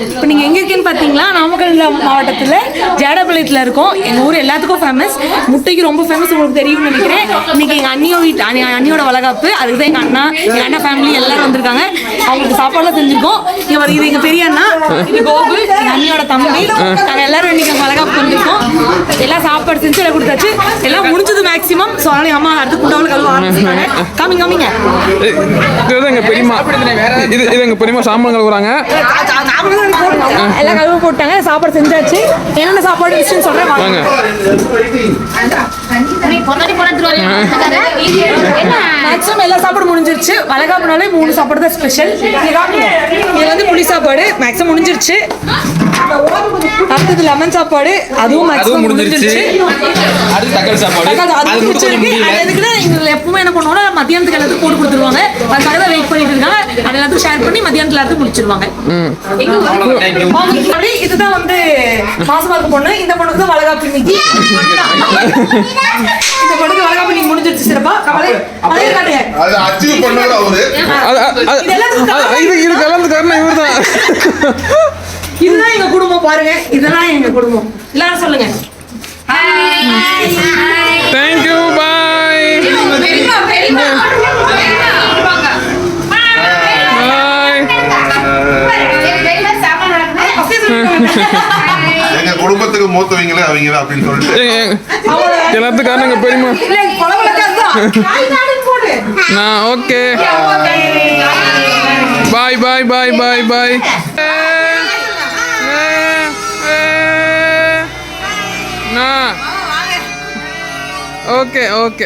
இப்போ நீங்கள் எங்கே இருக்கீங்கன்னு பார்த்தீங்களா, நாமக்கல் மாவட்டத்தில் ஜேடபாளையத்தில் இருக்கோம். எங்கள் ஊர் எல்லாத்துக்கும் ஃபேமஸ், முட்டைக்கு ரொம்ப ஃபேமஸ், உங்களுக்கு தெரியும்னு நினைக்கிறேன். இன்னைக்கு எங்கள் அண்ணியோட வளகாப்பு, அதுக்கு தான் எங்கள் அண்ணா ஃபேமிலி எல்லாரும் வந்திருக்காங்க. அவங்களுக்கு சாப்பாடுலாம் செஞ்சுருக்கோம். இது எங்கள் பெரிய அண்ணா, இது கோகுல், எங்கள் அண்ணியோட தம்பி. நாங்கள் எல்லாரும் இன்னைக்கு எங்கள் வளகாப்பு வந்திருக்கோம். எல்லாம் சாப்பாடு செஞ்சு எல்லாம் கொடுத்தாச்சு, எல்லாம் முடிஞ்சது மேக்ஸிமம். ஸோ அதனால அம்மா அடுத்து குண்டாவில் கழுவ ஆரம்பிச்சிருக்காங்க. காமிங்க எங்க பெரியமா, இது எங்க பெரியமா சாம்பார் கழுவுறாங்க. எல்லாம் கழுவு போட்டாங்க, சாப்பாடு செஞ்சாச்சு. என்னென்ன சாப்பாடு விஷயம் சொல்றேன் வாங்க. மேக்ஸிமம் எல்லா சாப்பாடு முடிஞ்சிருச்சு. வளகாப்புனாலே 3 சாப்பாடு தான் ஸ்பெஷல். இது வந்து புளி சாப்பாடு மேக்ஸிமம் முடிஞ்சிருச்சு. அடுத்தது லெமன் சாப்பாடு, அதுவும் மேக்ஸிமம் முடிஞ்சிருச்சு. அடுத்து தக்காளி சாப்பாடு, அது முடிச்சிருக்கு. அதுக்குன்னா எங்க எப்பவுமே என்ன பண்ணுவோம்னா மத்தியானத்துக்கு எல்லாத்துக்கும் போட்டு கொடுத்துருவாங்க. அதுக்காக தான் வெயிட் பண்ணிட்டு இருக்காங்க. அது எல்லாத்தையும் ஷேர் பண்ணி மத்தியானத்துல எல்லாத்தையும் முடிச்சிருவாங்க. இதுதான் வந்து மாசமா இருக்க பொண்ணு. இந்த பொண்ணுக்கு தான் வளகாப்பு இன்னைக்கு. இந்த பொண்ணுக்கு வளகாப்பு இன்னைக்கு முடிஞ்சிருச்சு. சிறப்பா கவலை அதே காட்டுங்க. அது அச்சீவ் பண்ணல அவரு. இது கலந்து காரணம் இவர்தான். இதுதான் எங்க குடும்பம் பாருங்க. இதெல்லாம் எங்க குடும்பம். எல்லாரும் சொல்லுங்க. Thank you, bye. எங்க குடும்பத்துக்கு மூத்தவங்களே அவங்க தான் அப்படின்னு சொல்லிட்டு எல்லாத்துக்கும் காரணம் எங்க பெரியமா. Okay, bye bye bye bye bye. Okay okay.